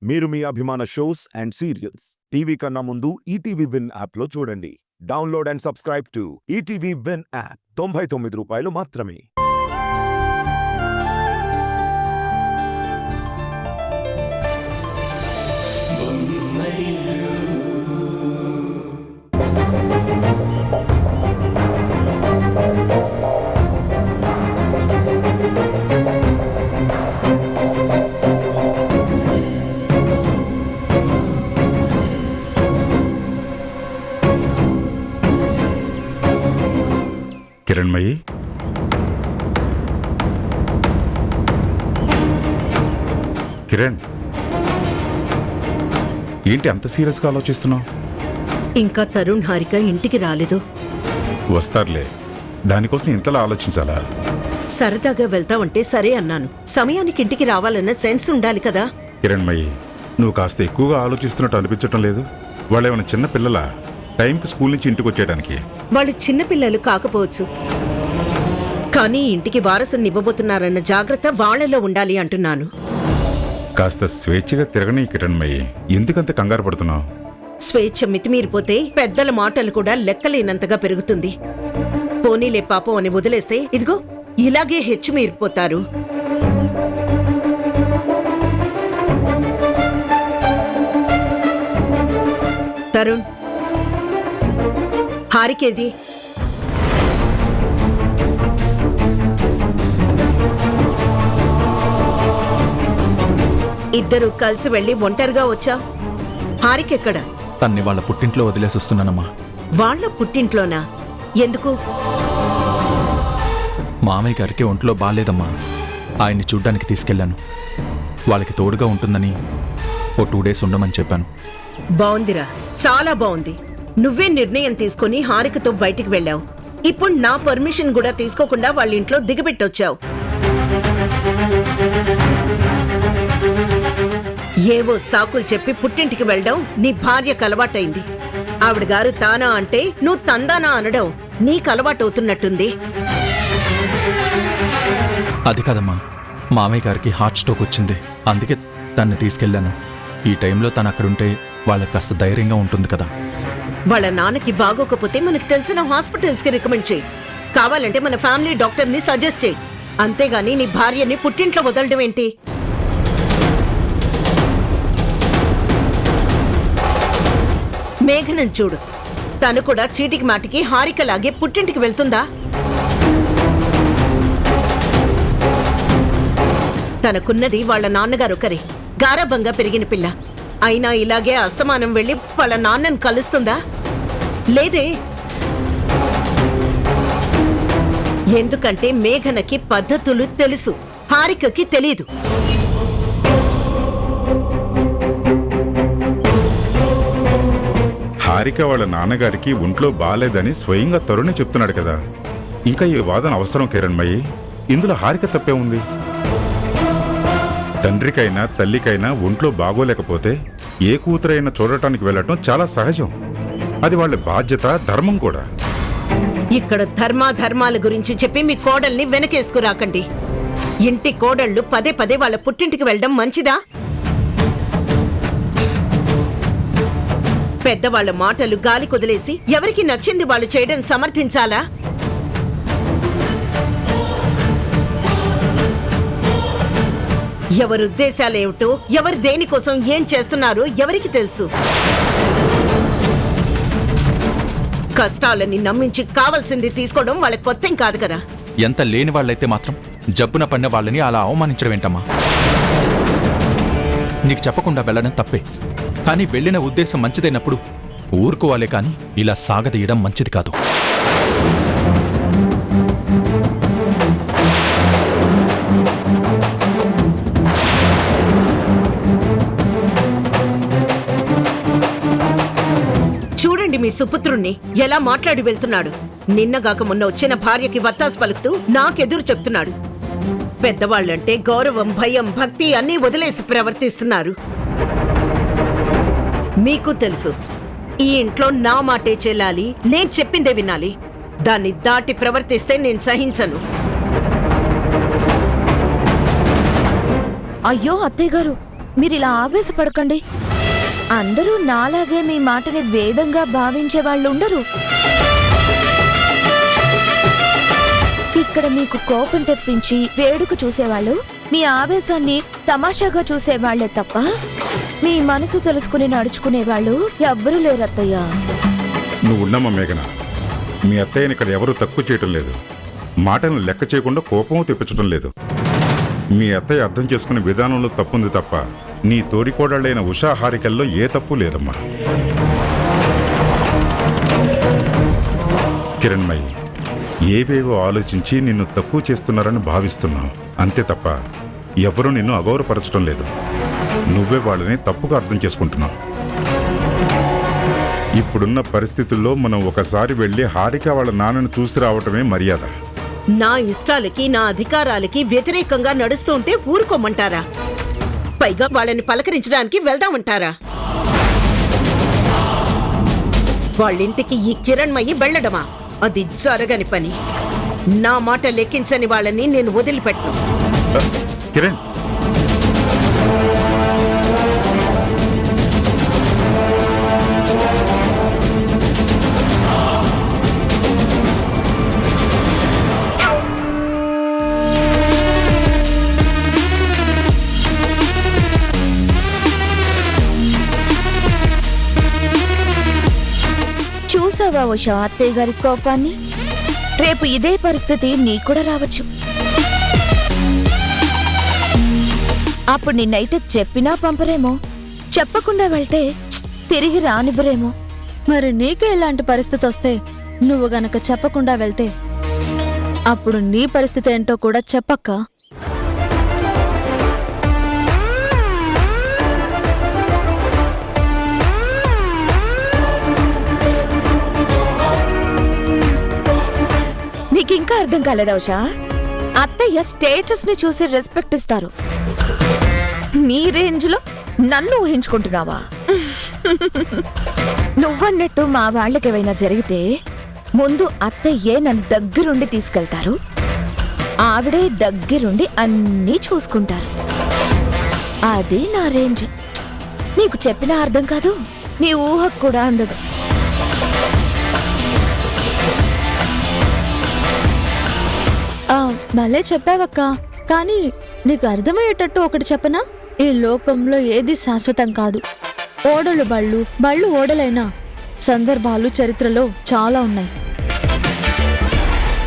మీరు మీ అభిమాన shows and serials TV కన్నా ముందు ఈటీవీ విన్ యాప్లో చూడండి. Download and subscribe to ETV win app. 99 రూపాయలు మాత్రమే. కిరణ్మయి, కిరణ్, ఏంటి అంత సీరియస్గా ఆలోచిస్తున్నావు? ఇంకా తరుణ్ హారిక ఇంటికి రాలేదు. వస్తారులే, దానికోసం ఇంతలా ఆలోచించాలా? సరదాగా వెళ్తావంటే సరే అన్నాను. సమయానికి ఇంటికి రావాలన్న సెన్స్ ఉండాలి కదా. కిరణ్మయి, నువ్వు కాస్త ఎక్కువగా ఆలోచిస్తున్నట్టు అనిపించటం లేదు? వాళ్ళేమైనా చిన్న పిల్లలా టైంకి స్కూల్ నుంచి ఇంటికి వచ్చేయడానికి? వాళ్ళు చిన్నపిల్లలు కాకపోవచ్చు, కానీ ఇంటికి వారసుని ఇవ్వబోతున్నారన్న జాగ్రత్త వాళ్లలో ఉండాలి అంటున్నాను. కాస్త స్వేచ్ఛగా తిరగని కిరణ్మయి, ఎందుకంత కంగారు పడుతున్నావు? స్వేచ్ఛ మితిమీరిపోతే పెద్దల మాటలు కూడా లెక్కలేనంతగా పెరుగుతుంది. పోనీలే పాపం అని వదిలేస్తే ఇదిగో ఇలాగే హెచ్చుమీరిపోతారు. తరుణ్, హారికేది? ఇద్దరు కలిసి వెళ్లి ఒంటరిగా వచ్చా. హారికెక్కడ? తన్ని వాళ్ళ పుట్టింట్లో వదిలేసి వస్తున్నానమ్మా. వాళ్ళ పుట్టింట్లోనా? ఎందుకు? మామయ్య గారికి ఒంట్లో బాలేదమ్మా. ఆయన్ని చూడ్డానికి తీసుకెళ్లాను. వాళ్ళకి తోడుగా ఉంటుందని ఓ 2 days ఉండమని చెప్పాను. బావుందిరా, చాలా బావుంది. నువ్వే నిర్ణయం తీసుకుని హారికతో బయటికి వెళ్ళావు. ఇప్పుడు నా పర్మిషన్ కూడా తీసుకోకుండా వాళ్ళ ఇంట్లో దిగబెట్టొచ్చావు. ఏవో సాకులు చెప్పి పుట్టింటికి వెళ్ళడం నీ భార్యకు అలవాటైంది. ఆవిడ గారు తానా అంటే నువ్వు తందానా అనడం నీకు అలవాటవుతున్నట్టుంది. అది కాదమ్మా, మామయ్య గారికి హార్ట్ స్ట్రోక్ వచ్చింది. అందుకే తన్ని తీసుకెళ్లాను. ఈ టైంలో తను అక్కడుంటే వాళ్ళకి కాస్త ధైర్యంగా ఉంటుంది కదా. వాళ్ళ నాన్నకి బాగోకపోతే మనకు తెలిసిన హాస్పిటల్స్ కి రికమెండ్ చేయి. కావాలంటే మన ఫ్యామిలీ డాక్టర్ ని సజెస్ట్ చేయి. అంతేగాని నీ భార్యని పుట్టింట్లో వదలడం ఏంటి? మేఘనని చూడు, తను కూడా చీటికి మాటికి హారికలాగే పుట్టింటికి వెళ్తుందా? తనకున్నది వాళ్ళ నాన్నగారు ఒకరే, గారాబంగా పెరిగిన పిల్ల. అయినా ఇలాగే అస్తమానం వెళ్లి వాళ్ళ నాన్నని కలుస్తుందా? లేదే. ఎందుకంటే మేఘనకి పద్ధతులు తెలుసు, హారికకి తెలీదు. హారిక వాళ్ళ నాన్నగారికి ఒంట్లో బాలేదని స్వయంగా తరుణే చెప్తున్నాడు కదా. ఇంకా ఈ వాదన అవసరం కిరణ్మయి? ఇందులో హారిక తప్పే ఉంది? తండ్రికైనా తల్లికైనా ఒంట్లో బాగోలేకపోతే ఏ కూతురైనా చూడటానికి వెళ్ళటం చాలా సహజం. అది వాళ్ళ బాధ్యత, ధర్మం కూడా. ఇక్కడ ధర్మాల గురించి చెప్పి మీ కోడల్ని వెనకేసుకురాకండి. ఇంటి కోడళ్లు పదే పదే వాళ్ళ పుట్టింటికి వెళ్ళడం మంచిదా? పెద్దవాళ్ల మాటలు గాలి కుదిలేసి ఎవరికి నచ్చింది వాళ్ళు చేయడం సమర్థించాలా? ఎవరి ఉద్దేశాలేమిటో, ఎవరు దేనికోసం ఏం చేస్తున్నారో ఎవరికి తెలుసు. కష్టాలని నమ్మించి కావాల్సింది తీసుకోవడం వాళ్ళ కొత్తేం కాదు కదా. ఎంత లేని వాళ్ళైతే మాత్రం జబ్బున పడిన వాళ్ళని అలా అవమానించడం ఏంటమ్మా? నీకు చెప్పకుండా వెళ్ళడం తప్పే, కానీ వెళ్ళిన ఉద్దేశం మంచిదైనప్పుడు ఊరుకోవాలే, కానీ ఇలా సాగదీయడం మంచిది కాదు. చూడండి మీ సుపుత్రుణ్ణి ఎలా మాట్లాడి వెళ్తున్నాడు. నిన్నగాక మొన్న వచ్చిన భార్యకి వత్తాసు పలుకుతూ నాకెదురు చెప్తున్నాడు. పెద్దవాళ్లంటే గౌరవం, భయం, భక్తి అన్నీ వదిలేసి ప్రవర్తిస్తున్నారు. మీకు తెలుసు, ఈ ఇంట్లో నా మాటే చెల్లాలి, నేను చెప్పిందే వినాలి. దాన్ని దాటి ప్రవర్తిస్తే నేను సహించను. అయ్యో అత్తయ్య గారు, మీరిలా ఆవేశపడకండి. అందరూ నాలాగే మీ మాటని వేదంగా భావించే వాళ్ళు ఉండరు. ఇక్కడ మీకు కోపం తెప్పించి వేడుక చూసేవాళ్ళు, మీ ఆవేశాన్ని తమాషాగా చూసేవాళ్లే తప్ప మీ మనసు తెలుసుకుని నడుచుకునేవాళ్ళు ఎవ్వరూ లేరత్తయ్య. నువ్వు ఉండమ్మా మేఘన. మీ అత్తయ్యని ఇక్కడ ఎవరూ తక్కువ చేయటం లేదు. మాటలను లెక్క చేయకుండా కోపము తెప్పించడం లేదు. మీ అత్తయ్య అర్థం చేసుకునే విధానంలో తప్పుంది తప్ప నీ తోడికోడళ్ళైన ఉషా హారికల్లో ఏ తప్పు లేదమ్మా. కిరణ్మయి, ఏవేవో ఆలోచించి నిన్ను తక్కువ చేస్తున్నారని భావిస్తున్నావు అంతే తప్ప ఎవరూ నిన్ను అగౌరవపరచడం లేదు. నువ్వే వాళ్ళని తప్పుగా అర్థం చేసుకుంటున్నావు. ఇప్పుడున్న పరిస్థితుల్లో మనం ఒకసారి వెళ్ళి హారిక వాళ్ళ నాన్నను చూసి రావటమే మర్యాద. నా ఇష్టాలకి నా అధికారాలకి వ్యతిరేకంగా నడుస్తుంటే ఊరుకోమంటారా? పైగా వాళ్ళని పలకరించడానికి వెళ్దామంటారా? వాళ్ళింటికి ఈ కిరణ్మయి వెళ్ళడమా? అది జరగని పని. నా మాట లెక్కించని వాళ్ళని నేను వదిలిపెట్టను. కిరణ్, చూసావా ఉషా అత్తయ్య గారి కోపాన్ని? రేపు ఇదే పరిస్థితి నీకు కూడా రావచ్చు. అప్పుడు నిన్నైతే చెప్పినా పంపరేమో, చెప్పకుండా వెళ్తే తిరిగి రానివ్వరేమో. మరి నీకే ఇలాంటి పరిస్థితి వస్తే, నువ్వు గనక చెప్పకుండా వెళ్తే అప్పుడు నీ పరిస్థితి ఏంటో కూడా చెప్పక్క. నీకింకా అర్థం కాలేదా ఉషా? అత్తయ్య స్టేటస్ ని చూసి రెస్పెక్ట్ ఇస్తారు. నీ రేంజ్ లో నన్ను ఊహించుకుంటున్నావా? నువ్వన్నట్టు మా వాళ్ళకేమైనా జరిగితే ముందు అత్తయ్యే నన్ను దగ్గరుండి తీసుకెళ్తారు. ఆవిడే దగ్గరుండి అన్నీ చూసుకుంటారు. అది నా రేంజ్. నీకు చెప్పినా అర్థం కాదు, నీ ఊహకు కూడా అందదు. భలే చెప్పావక్క. కానీ నీకు అర్థమయ్యేటట్టు ఒకటి చెప్పనా? ఈ లోకంలో ఏది శాశ్వతం కాదు. ఓడలు బళ్ళు, బళ్ళు ఓడలైనా సందర్భాలు చరిత్రలో చాలా ఉన్నాయి.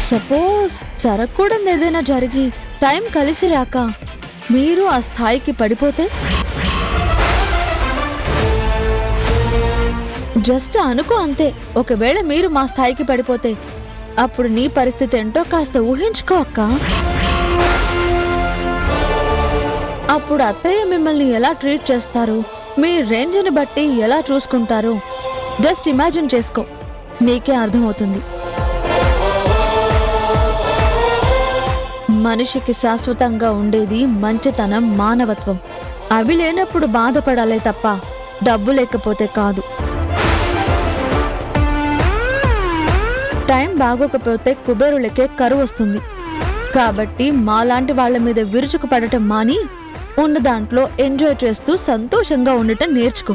సపోజ్ జరగకూడదు ఏదైనా జరిగి టైం కలిసి రాక మీరు ఆ స్థాయికి పడిపోతే, జస్ట్ అనుకో అంతే. ఒకవేళ మీరు మా స్థాయికి పడిపోతే అప్పుడు నీ పరిస్థితి ఏంటో కాస్త ఊహించుకో అక్క. అప్పుడు అత్తయ్య మిమ్మల్ని ఎలా ట్రీట్ చేస్తారు, మీ రేంజ్ని బట్టి ఎలా చూసుకుంటారో జస్ట్ ఇమాజిన్ చేసుకో, నీకే అర్థమవుతుంది. మనిషికి శాశ్వతంగా ఉండేది మంచితనం, మానవత్వం. అవి లేనప్పుడు బాధపడాలే తప్ప డబ్బు లేకపోతే కాదు. టైం బాగోకపోతే కుబేరులకే కరువు వస్తుంది. కాబట్టి మాలాంటి వాళ్ళ మీద విరుచుకు పడటం మాని ఉన్న దాంట్లో ఎంజాయ్ చేస్తూ సంతోషంగా ఉండటం నేర్చుకో.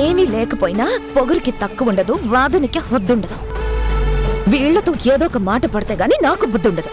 ఏమీ లేకపోయినా పొగరికి తక్కువ ఉండదు, వాదనకి హద్దుండదు. వీళ్లతో ఏదో ఒక మాట పడితే గాని నాకు బుద్ధుండదు.